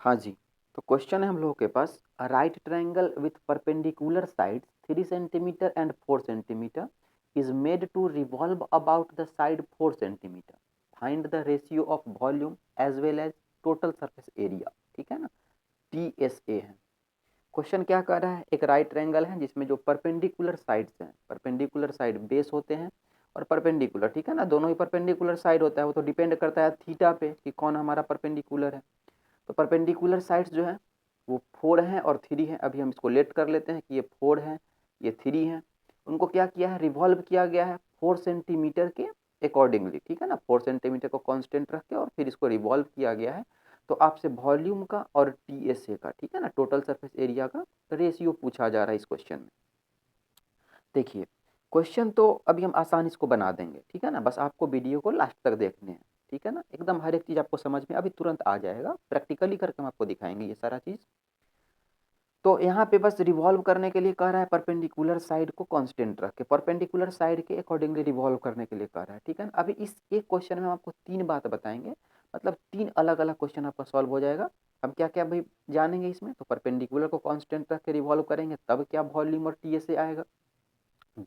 हाँ जी, तो क्वेश्चन है हम लोगों के पास, right triangle with perpendicular sides 3 centimetre and 4 centimetre is made to revolve about the side 4 centimeter. Find the ratio of volume as well as total surface area. ठीक है ना, TSA है। क्वेश्चन क्या कर रहा है, एक राइट ट्रायंगल है जिसमें जो परपेंडिकुलर साइड्स हैं, परपेंडिकुलर साइड बेस होते हैं और परपेंडिकुलर, ठीक है ना, दोनों ही परपेंडिकुलर साइड होता है, वो तो डिपेंड करता है थीटा पे कि कौन हमारा परपेंडिकुलर है। तो परपेंडिकुलर साइड्स जो है वो 4 है और 3 है। अभी हम इसको लेट कर लेते हैं कि ये 4 है, ये 3 है। उनको क्या किया है, रिवॉल्व किया गया है 4 सेंटीमीटर के अकॉर्डिंगली, ठीक है ना, 4 सेंटीमीटर को कांस्टेंट रख के और फिर इसको रिवॉल्व किया गया है। तो आपसे वॉल्यूम का और टीएसए का, ठीक है ना, टोटल सरफेस एरिया का रेशियो पूछा जा रहा है इस क्वेश्चन में। देखिए क्वेश्चन तो अभी हम आसानी इसको बना देंगे, ठीक है ना, बस आपको वीडियो को लास्ट तक देखने हैं, ठीक है ना, एकदम हर एक चीज़ आपको समझ में अभी तुरंत आ जाएगा, प्रैक्टिकली करके हम आपको दिखाएंगे ये सारा चीज़। तो यहाँ पे बस रिवॉल्व करने के लिए कह रहा है परपेंडिकुलर साइड को कांस्टेंट रख के, परपेंडिकुलर साइड के अकॉर्डिंगली रिवॉल्व करने के लिए कह रहा है, ठीक है ना। अभी इस एक क्वेश्चन में हम आपको 3 बात बताएंगे, मतलब 3 अलग अलग क्वेश्चन आपका सॉल्व हो जाएगा। हम क्या क्या भाई जानेंगे इसमें, तो परपेंडिकुलर को कांस्टेंट रख के रिवॉल्व करेंगे तब क्या वॉल्यूम और टीएसए आएगा,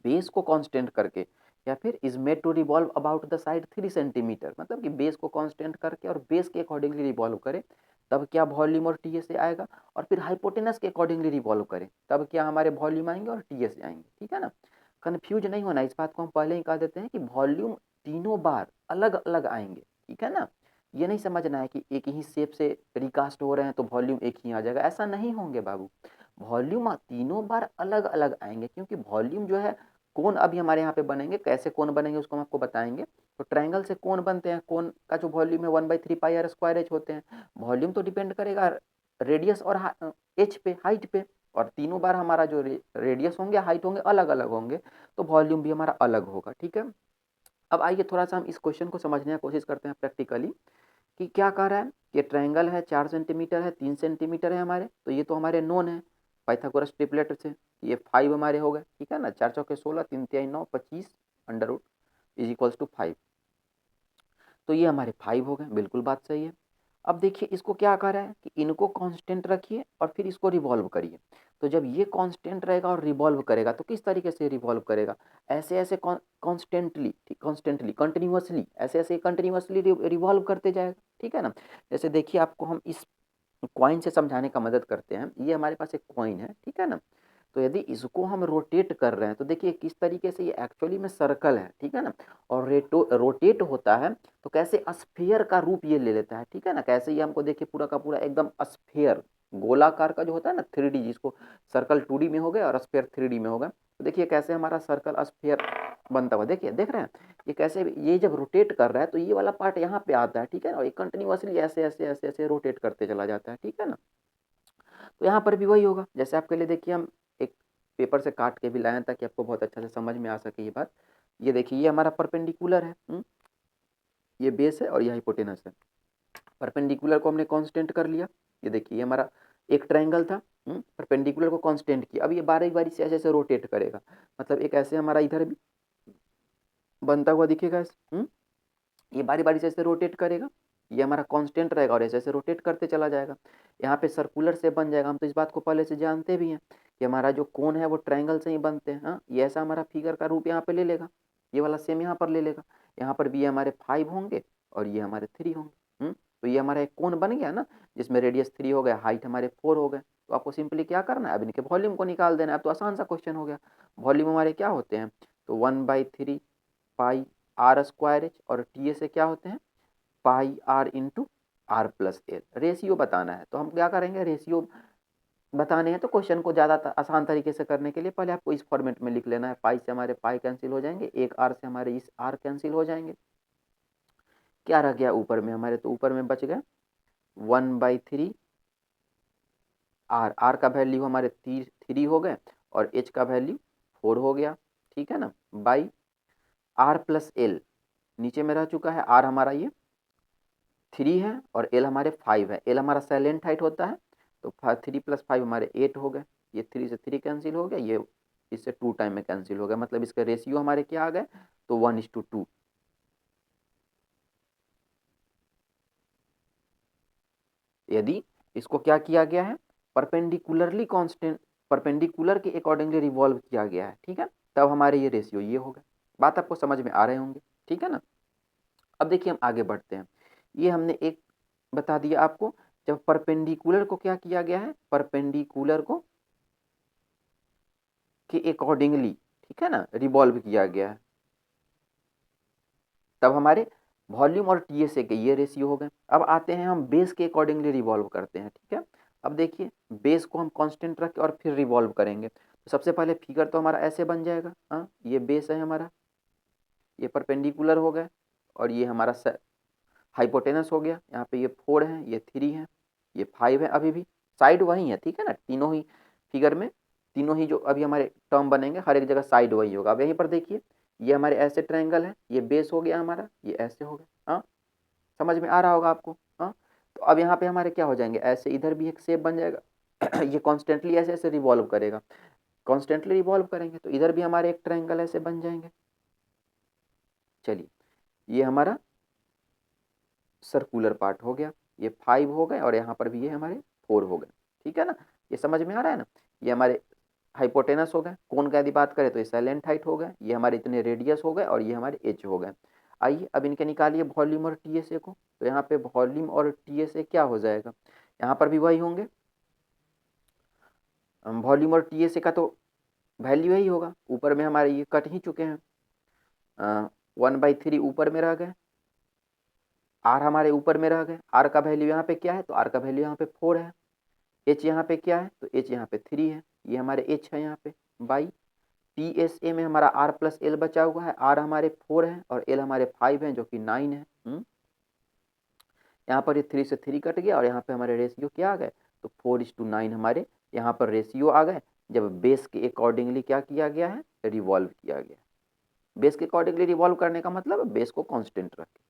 बेस को कांस्टेंट करके, या फिर is made to revolve about the side 3 centimetre, मतलब कि बेस को कांस्टेंट करके और बेस के अकॉर्डिंगली रिवॉल्व करे तब क्या वॉल्यूम और टीएसए आएगा, और फिर हाइपोटेनस के अकॉर्डिंगली रिवॉल्व करें तब क्या हमारे वॉल्यूम आएंगे और टीएसए आएंगे, ठीक है ना। कंफ्यूज नहीं होना, इस बात को हम पहले ही कह देते हैं कि वॉल्यूम तीनों बार अलग अलग आएंगे, ठीक है ना। ये नहीं समझना है कि एक ही शेप से रिकास्ट हो रहे हैं तो वॉल्यूम एक ही आ जाएगा, ऐसा नहीं होंगे बाबू। वॉल्यूम तीनों बार अलग अलग आएंगे, क्योंकि वॉल्यूम जो है, कोण अभी हमारे यहाँ पे बनेंगे, कैसे कोण बनेंगे उसको हम आपको बताएंगे। तो ट्रायंगल से कोण बनते हैं, कोण का जो वॉल्यूम है 1/3πr² होते हैं। वॉल्यूम तो डिपेंड करेगा रेडियस और एच पे, हाइट पे, और तीनों बार हमारा जो रेडियस होंगे हाइट होंगे अलग अलग होंगे, तो वॉल्यूम भी हमारा अलग होगा, ठीक है। अब आइए थोड़ा सा हम इस क्वेश्चन को समझने की कोशिश करते हैं प्रैक्टिकली, कि क्या कह रहा है कि ट्रायंगल है, 4 सेंटीमीटर है, 3 सेंटीमीटर है हमारे, तो ये तो हमारे नोन है पाइथागोरस ट्रिपलेट से, ये 5 हमारे हो गए, ठीक है ना, 4 चौके 16, 3 तिहाई 9, 25 under root is equals to 5, तो ये हमारे 5 हो गए, बिल्कुल बात सही है। अब देखिए इसको क्या कर रहा है कि इनको कांस्टेंट रखिए और फिर इसको रिवॉल्व करिए। तो जब ये कांस्टेंट रहेगा और रिवॉल्व करेगा तो किस तरीके से रिवॉल्व करेगा, ऐसे ऐसे कॉन्स्टेंटली, कॉन्स्टेंटली कंटिन्यूअसली, ऐसे ऐसे कंटिन्यूअसली रिवॉल्व करते जाएगा, ठीक है ना। जैसे देखिए आपको हम इस कॉइन से समझाने का मदद करते हैं, ये हमारे पास एक कॉइन है, ठीक है ना। तो यदि इसको हम रोटेट कर रहे हैं तो देखिए किस तरीके से ये एक्चुअली में सर्कल है, ठीक है ना, और रोटेट होता है तो कैसे स्फीयर का रूप ये ले लेता है, ठीक है ना, कैसे ये हमको देखिए पूरा का पूरा एकदम स्फीयर, गोलाकार का जो होता है ना 3D, जिसको सर्कल 2D में हो गया और स्फीयर 3D में हो गया, तो देखिए कैसे हमारा सर्कल स्फीयर बनता हुआ, देखिए देख रहे हैं ये कैसे, ये जब रोटेट कर रहा है तो ये वाला पार्ट यहाँ पे आता है, ठीक है ना, और ये कंटिन्यूअसली ऐसे ऐसे ऐसे ऐसे रोटेट करते चला जाता है, ठीक है ना। तो यहाँ पर भी वही होगा, जैसे आपके लिए देखिए हम एक पेपर से काट के भी लाए हैं ताकि आपको बहुत अच्छा से समझ में आ सके ये बात। ये देखिए ये हमारा परपेंडिकुलर है, ये बेस है और ये हाइपोटेनस है। परपेंडिकुलर को हमने कांस्टेंट कर लिया, ये देखिए ये हमारा एक ट्रायंगल था, परपेंडिकुलर को कांस्टेंट किया, अब ये बारी बारी से ऐसे ऐसे रोटेट करेगा, मतलब एक ऐसे हमारा इधर भी बनता हुआ दिखेगा, ये बारी बारी से ऐसे रोटेट करेगा, ये हमारा कांस्टेंट रहेगा और ऐसे ऐसे रोटेट करते चला जाएगा। यहाँ पे सर्कुलर से बन जाएगा, हम तो इस बात को पहले से जानते भी हैं कि हमारा जो कोण है वो ट्रायंगल से ही बनते हैं, हाँ, ये ऐसा हमारा फिगर का रूप यहाँ पे ले लेगा, ये वाला सेम यहाँ पर ले लेगा, यहाँ पर भी ये हमारे 5 होंगे और ये हमारे 3 होंगे, तो ये हमारा एक कोण बन गया ना, जिसमें रेडियस 3 हो गया, हाइट हमारे 4 हो गए। तो आपको सिंपली क्या करना है, अब इनके वॉल्यूम को निकाल देना है, अब तो आसान सा क्वेश्चन हो गया। वॉल्यूम हमारे क्या होते हैं, तो 1/3πr² और टी से क्या होते हैं πr/r+l, रेशियो बताना है। तो हम क्या करेंगे, रेशियो बताने हैं तो क्वेश्चन को ज़्यादा आसान तरीके से करने के लिए पहले आपको इस फॉर्मेट में लिख लेना है, पाई से हमारे पाई कैंसिल हो जाएंगे, एक आर से हमारे इस आर कैंसिल हो जाएंगे, क्या रह गया ऊपर में हमारे, तो ऊपर में बच गए 1/3 आर, आर का वैल्यू हमारे 3 हो गए और एच का वैल्यू 4 हो गया, ठीक है ना, बाई r+l, नीचे में रह चुका है आर हमारा ये 3 है और एल हमारे 5 है, एल हमारा साइलेंट हाइट होता है, तो 3 + 5 हमारे 8 हो गए, ये 3 से 3 कैंसिल हो गया, ये इससे 2 टाइम में कैंसिल हो गया, मतलब इसका रेशियो हमारे क्या आ गए, तो 1:2। यदि इसको क्या किया गया है, परपेंडिकुलरली कांस्टेंट, परपेंडिकुलर के अकॉर्डिंगली रिवॉल्व किया गया है, ठीक है। तब हमारे ये रेशियो ये होगा। बात आपको समझ में आ रहे होंगे, ठीक है ना। अब देखिए हम आगे बढ़ते हैं। ये हमने एक बता दिया आपको, जब परपेंडिकुलर को क्या किया गया है, परपेंडिकुलर को के अकॉर्डिंगली, ठीक है ना, रिवॉल्व किया गया है, तब हमारे वॉल्यूम और टीएसए के ये रेशियो हो गए। अब आते हैं हम बेस के अकॉर्डिंगली रिवॉल्व करते हैं, ठीक है। अब देखिए बेस को हम कांस्टेंट रख के और फिर रिवॉल्व करेंगे। तो सबसे पहले फिगर तो हमारा ऐसे बन जाएगा, हाँ ये बेस है हमारा, ये परपेंडिकुलर हो गए, और ये हमारा हाइपोटेनस हो गया। यहाँ पे ये 4 है, ये 3 है, ये 5 है। अभी भी साइड वही है, ठीक है ना, तीनों ही फिगर में, तीनों ही जो अभी हमारे टर्म बनेंगे हर एक जगह साइड वही होगा। अब यहीं पर देखिए ये हमारे ऐसे ट्रायंगल है, ये बेस हो गया हमारा, ये ऐसे हो गया, हाँ समझ में आ रहा होगा आपको, हाँ। तो अब यहाँ पे हमारे क्या हो जाएंगे, ऐसे इधर भी एक शेप बन जाएगा ये कॉन्स्टेंटली ऐसे ऐसे रिवॉल्व करेगा, कॉन्स्टेंटली रिवॉल्व करेंगे तो इधर भी हमारे एक ट्रायंगल ऐसे बन जाएंगे। चलिए ये हमारा सर्कुलर पार्ट हो गया, ये 5 हो गए, और यहाँ पर भी ये हमारे 4 हो गए, ठीक है ना। ये समझ में आ रहा है ना। ये हमारे हाइपोटेनस हो गए, कोण का यदि बात करें तो ये साइलेंट हाइट हो गए, ये हमारे इतने रेडियस हो गए, और ये हमारे एच हो गए। आइए अब इनके निकालिए वॉल्यूम और टीएसए को। तो यहाँ पे वॉल्यूम और टीएसए क्या हो जाएगा, यहाँ पर भी वही होंगे, वॉल्यूम और टीएसए का तो वैल्यू यही होगा। ऊपर में हमारे ये कट ही चुके हैं, 1/3 ऊपर में रह गए, आर हमारे ऊपर में रह गए। आर का वैल्यू यहाँ पे क्या है, तो आर का वैल्यू यहाँ पे 4 है। एच यहाँ पे क्या है, तो एच यहाँ पे 3 है, ये हमारे एच है यहाँ पे बाई टी एस ए में हमारा आर प्लस एल बचा हुआ है। आर हमारे 4 है और एल हमारे 5 है जो कि 9 है। यहाँ पर ये 3 से 3 कट गया, और यहाँ पे हमारे रेशियो क्या आ गए, तो 4:9 हमारे यहाँ पर रेशियो आ गए, जब बेस के अकॉर्डिंगली क्या किया गया है, रिवॉल्व किया गया। बेस के अकॉर्डिंगली रिवॉल्व करने का मतलब बेस को कांस्टेंट रखें।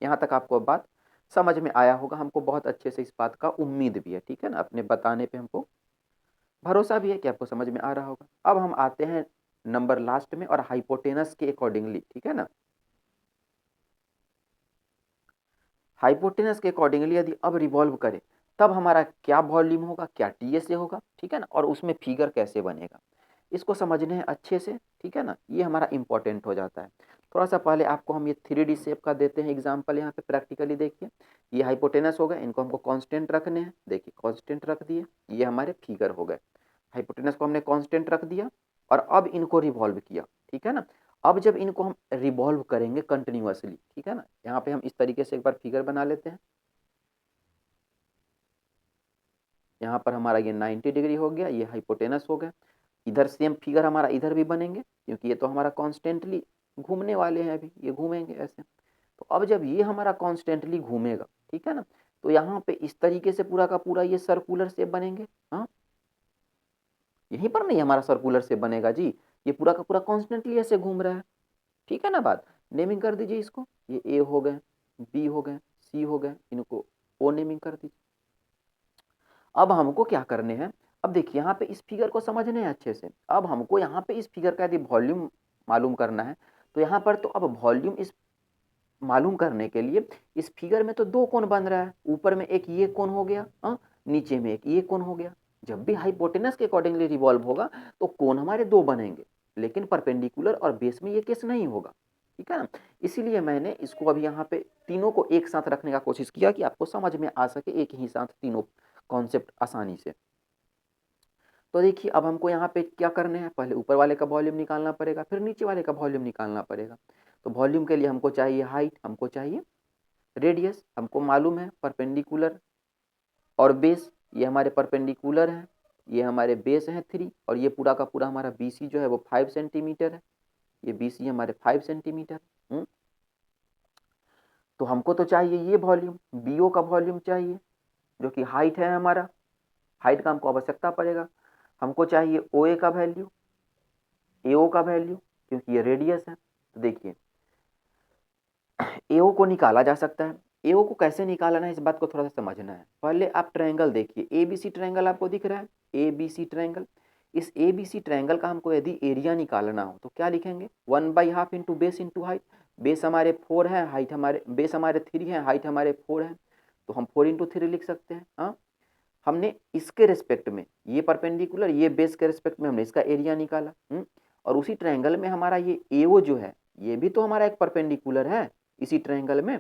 यहाँ तक आपको अब बात समझ में आया होगा, हमको बहुत अच्छे से इस बात का उम्मीद भी है, ठीक है ना, अपने बताने पे हमको भरोसा भी है कि आपको समझ में आ रहा होगा। अब हम आते हैं नंबर लास्ट में, और हाइपोटेनस के अकॉर्डिंगली, ठीक है ना, हाइपोटेनस के अकॉर्डिंगली यदि अब रिवॉल्व करें तब हमारा क्या वॉल्यूम होगा, क्या टीएसए होगा, ठीक है ना, और उसमें फिगर कैसे बनेगा, इसको समझने हैं अच्छे से, ठीक है ना, ये हमारा इंपॉर्टेंट हो जाता है। थोड़ा सा पहले आपको हम ये 3D शेप का देते हैं एग्जाम्पल, यहाँ पे प्रैक्टिकली देखिए। ये हाइपोटेनस हो गए, इनको हमको कांस्टेंट रखने हैं, देखिए कांस्टेंट रख दिए, ये हमारे फिगर हो गए। हाइपोटेनस को हमने कांस्टेंट रख दिया, और अब इनको रिवॉल्व किया, ठीक है ना। अब जब इनको हम रिवॉल्व करेंगे कंटिन्यूअसली, ठीक है ना, यहाँ पे हम इस तरीके से एक बार फिगर बना लेते हैं। यहाँ पर हमारा ये 90 डिग्री हो गया, ये हाइपोटेनस हो गया। इधर सेम फिगर हमारा इधर भी बनेंगे, क्योंकि ये तो हमारा कॉन्स्टेंटली घूमने वाले हैं, अभी ये घूमेंगे ऐसे। तो अब जब ये हमारा कॉन्स्टेंटली घूमेगा, ठीक है ना, तो यहाँ पे इस तरीके से पूरा का पूरा ये सर्कुलर शेप बनेंगे, हाँ यहीं पर नहीं हमारा सर्कुलर शेप बनेगा जी, ये पूरा का पूरा कॉन्स्टेंटली ऐसे घूम रहा है, ठीक है ना। बात नेमिंग कर दीजिए इसको, ये ए हो गए, बी हो गए, सी हो गए, इनको ओ नेमिंग कर दीजिए। अब हमको क्या करने हैं, अब देखिए यहाँ पे इस फिगर को समझने हैं अच्छे से। अब हमको यहाँ पे इस फिगर का यदि वॉल्यूम मालूम करना है, तो यहाँ पर तो अब वॉल्यूम इस मालूम करने के लिए इस फिगर में तो दो कोण बन रहा है, ऊपर में एक ये कोण हो गया, नीचे में एक ये कोण हो गया। जब भी हाइपोटेनस के अकॉर्डिंगली रिवॉल्व होगा तो कोण हमारे दो बनेंगे, लेकिन परपेंडिकुलर और बेस में ये केस नहीं होगा, ठीक है ना। इसीलिए मैंने इसको अभी यहाँ पे तीनों को एक साथ रखने का कोशिश किया कि आपको समझ में आ सके एक ही साथ तीनों कॉन्सेप्ट आसानी से। तो देखिए अब हमको यहाँ पे क्या करने हैं, पहले ऊपर वाले का वॉल्यूम निकालना पड़ेगा, फिर नीचे वाले का वॉल्यूम निकालना पड़ेगा। तो वॉल्यूम के लिए हमको चाहिए हाइट, हमको चाहिए रेडियस, हमको मालूम है परपेंडिकुलर और बेस, ये हमारे परपेंडिकुलर हैं, ये हमारे बेस हैं 3, और ये पूरा का पूरा हमारा BC जो है वो 5 सेंटीमीटर है, ये BC हमारे 5 सेंटीमीटर। तो हमको तो चाहिए ये वॉल्यूम, BO का वॉल्यूम चाहिए जो कि हाइट है हमारा, हाइट का हमको आवश्यकता पड़ेगा। हमको चाहिए OA का वैल्यू, AO का वैल्यू, क्योंकि ये रेडियस है। तो देखिए AO को निकाला जा सकता है, AO को कैसे निकालना है इस बात को थोड़ा सा समझना है। पहले आप ट्रायंगल देखिए, ABC ट्रायंगल आपको दिख रहा है, ABC ट्रायंगल। इस ABC ट्रायंगल का हमको यदि एरिया निकालना हो तो क्या लिखेंगे, 1/2 into base into height. Base हमारे 4 है, हाइट हमारे बेस हमारे 3 है, हाइट हमारे 4 है, तो हम 4 इंटू 3 लिख सकते हैं, हाँ। हमने इसके रिस्पेक्ट में ये परपेंडिकुलर, ये बेस के रिस्पेक्ट में हमने इसका एरिया निकाला। और उसी ट्रायंगल में हमारा ये एओ जो है ये भी तो हमारा एक परपेंडिकुलर है। इसी ट्रायंगल में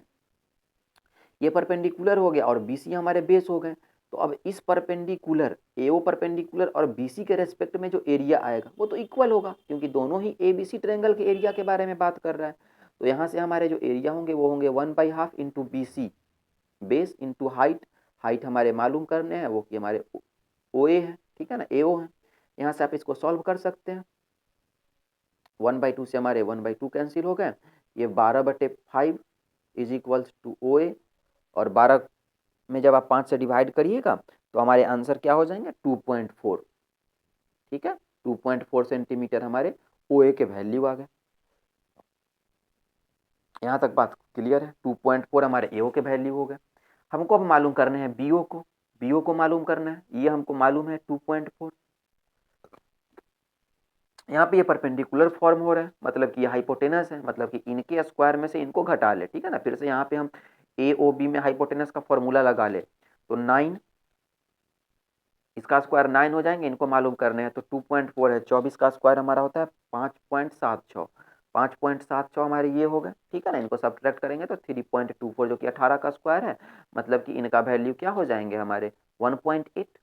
ये परपेंडिकुलर हो गया और बीसी हमारे बेस हो गए। तो अब इस परपेंडिकुलर एओ परपेंडिकुलर और बीसी के रेस्पेक्ट में जो एरिया आएगा वो तो इक्वल होगा, क्योंकि दोनों ही ए बी सी ट्रायंगल के एरिया के बारे में बात कर रहा है। तो यहाँ से हमारे जो एरिया होंगे वो होंगे 1/2 into B C base into height. Height हमारे मालूम करने हैं, वो कि हमारे ओ ए है, ठीक है ना, एओ है। यहाँ से आप इसको सॉल्व कर सकते हैं। 1/2 से हमारे 1/2 कैंसिल हो गए। ये 12/5 इज इक्वल्स टू ओ ए, और 12 में जब आप 5 से डिवाइड करिएगा तो हमारे आंसर क्या हो जाएंगे 2.4। ठीक है, 2.4 सेंटीमीटर हमारे ओ ए के वैल्यू आ गए। यहाँ तक बात क्लियर है। 2.4 हमारे एओ के वैल्यू हो गए। हमको अब मालूम करने हैं बीओ को। बीओ को मालूम करना है, ये हमको मालूम है 2.4। यहाँ पे ये परपेंडिकुलर फॉर्म हो रहा है, मतलब कि ये हाइपोटेनस है, मतलब कि इनके स्क्वायर में से इनको घटा ले। ठीक है ना, फिर से यहाँ पे हम ए ओ बी में हाइपोटेनस का फॉर्मूला लगा ले तो 9, इसका स्क्वायर 9 हो जाएंगे, इनको मालूम करने हैं। तो 2.4 है, 24 का स्क्वायर हमारा होता है 5.76। 5.76 हमारे ये हो गए। ठीक है ना, इनको सब्ट्रैक्ट करेंगे तो 3.24 जो कि 18 का स्क्वायर है, मतलब कि इनका वैल्यू क्या हो जाएंगे हमारे 1.8।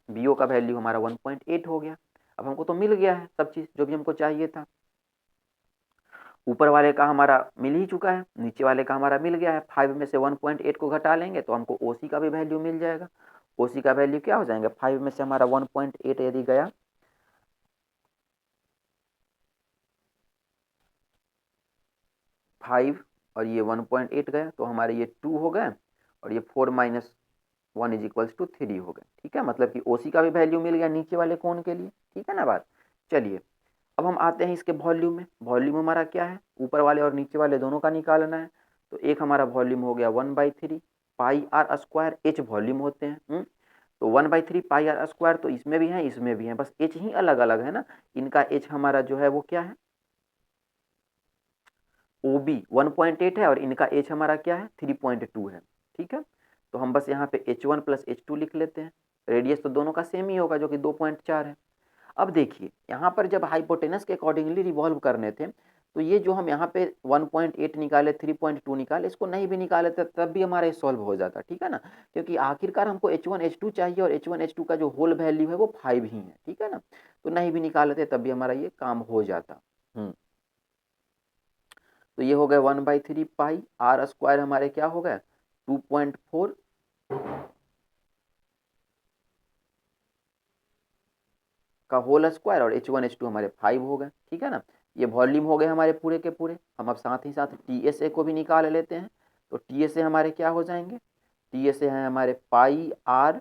बीओ का वैल्यू हमारा 1.8 हो गया। अब हमको तो मिल गया है सब चीज़ जो भी हमको चाहिए था। ऊपर वाले का हमारा मिल ही चुका है, नीचे वाले का हमारा मिल गया है। 5 में से 1.8 को घटा लेंगे तो हमको ओसी का भी वैल्यू मिल जाएगा। ओसी का वैल्यू क्या हो जाएंगे, 5 में से हमारा 1.8 यदि गया, फाइव और ये 1.8 गया तो हमारे ये 2 हो गए, और ये 4 माइनस 1 इज इक्वल्स टू 3 हो गए। ठीक है, मतलब कि ओसी का भी वैल्यू मिल गया नीचे वाले कोण के लिए। ठीक है ना बात। चलिए अब हम आते हैं इसके वॉल्यूम में। वॉल्यूम हमारा क्या है, ऊपर वाले और नीचे वाले दोनों का निकालना है। तो एक हमारा वॉल्यूम हो गया 1/3 पाई आर स्क्वायर, एच वॉल्यूम होते हैं। तो 1/3 पाई आर स्क्वायर तो इसमें भी है इसमें भी है, बस एच ही अलग अलग है ना। इनका एच हमारा जो है वो क्या है, ओ बी 1.8 है, और इनका एच हमारा क्या है 3.2 है। ठीक है, तो हम बस यहाँ पे H1 प्लस H2 लिख लेते हैं। रेडियस तो दोनों का सेम ही होगा जो कि 2.4 है। अब देखिए यहाँ पर जब हाइपोटेनस के अकॉर्डिंगली रिवॉल्व करने थे तो ये जो हम यहाँ पे 1.8 निकाले 3.2 निकाले, इसको नहीं भी निकाले तब भी हमारा सॉल्व हो जाता। ठीक है ना, क्योंकि आखिरकार हमको H1 H2 चाहिए और H1 H2 का जो होल वैल्यू है वो 5 ही है। ठीक है ना, तो नहीं भी निकालते तब भी हमारा ये काम हो जाता। तो ये हो गए 1/3 पाई आर स्क्वायर हमारे क्या हो गए 2.4 का होल स्क्वायर, और H1 H2 हमारे 5 हो गए। ठीक है ना, ये वॉल्यूम हो गए हमारे पूरे के पूरे। हम अब साथ ही साथ TSA को भी निकाल लेते हैं। तो TSA हमारे क्या हो जाएंगे, TSA है हमारे पाई आर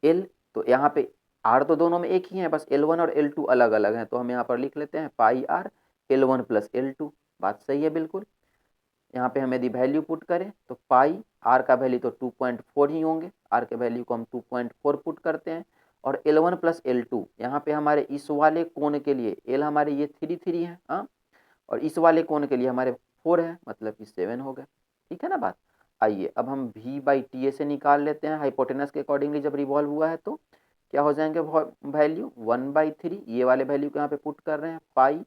एल। तो यहाँ पे आर तो दोनों में एक ही है, बस L1 और L2 अलग अलग हैं। तो हम यहाँ पर लिख लेते हैं पाई आर L1 प्लस L2। बात सही है बिल्कुल। यहाँ पे हम यदि वैल्यू पुट करें तो पाई आर का वैल्यू तो 2.4 ही होंगे, आर के वैल्यू को हम 2.4 पुट करते हैं। और L1 प्लस L2 यहाँ पे हमारे इस वाले कोण के लिए L हमारे ये 3 है, हाँ, और इस वाले कोण के लिए हमारे 4 है, मतलब कि 7 हो गए। ठीक है ना बात। आइए अब हम V/TA से निकाल लेते हैं हाइपोटेनस के अकॉर्डिंगली जब रिवॉल्व हुआ है तो क्या हो जाएंगे वैल्यू 1/3, ये वाले वैल्यू को यहाँ पे पुट कर रहे हैं पाई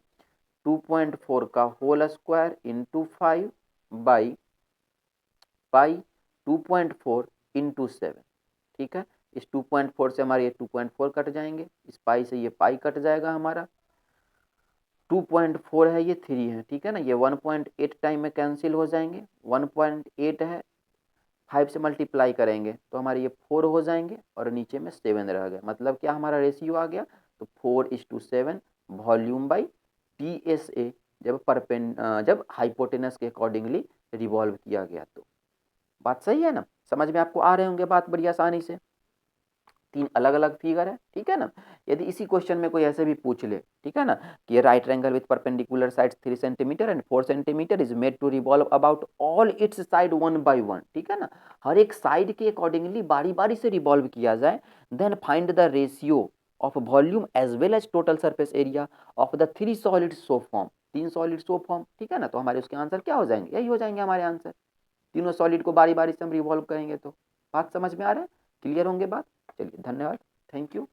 2.4 का whole square into 5 by pi 2.4 into 7। ठीक है, इस 2.4 से हमारे ये 2.4 कट जाएंगे, इस पाई से ये पाई कट जाएगा हमारा। 2.4 है ये 3 है। ठीक है ना, ये 1.8 टाइम में कैंसिल हो जाएंगे। 1.8 है, 5 से मल्टीप्लाई करेंगे तो हमारे ये 4 हो जाएंगे, और नीचे में 7 रह गए। मतलब क्या हमारा रेशियो आ गया, तो 4:7 वॉल्यूम बाई TSA जब हाइपोटेनस के अकॉर्डिंगली रिवॉल्व किया गया। तो बात सही है ना, समझ में आपको आ रहे होंगे बात बड़ी आसानी से। 3 अलग अलग फिगर है। ठीक है ना, यदि इसी क्वेश्चन में कोई ऐसे भी पूछ ले, ठीक है ना, कि right triangle with perpendicular sides 3 centimetre and 4 centimetre is made to revolve about all its side 1 by 1। ठीक है ना, हर एक साइड के अकॉर्डिंगली बारी बारी से रिवॉल्व किया जाए, then find the ratio of volume as well as total surface area of the 3 solid so form. 3 solid so form. ठीक है ना, तो हमारे उसके आंसर क्या हो जाएंगे, यही हो जाएंगे हमारे आंसर। तीनों सॉलिड को बारी बारी से हम रिवॉल्व करेंगे। तो बात समझ में आ रहा है, क्लियर होंगे बात। चलिए धन्यवाद, थैंक यू।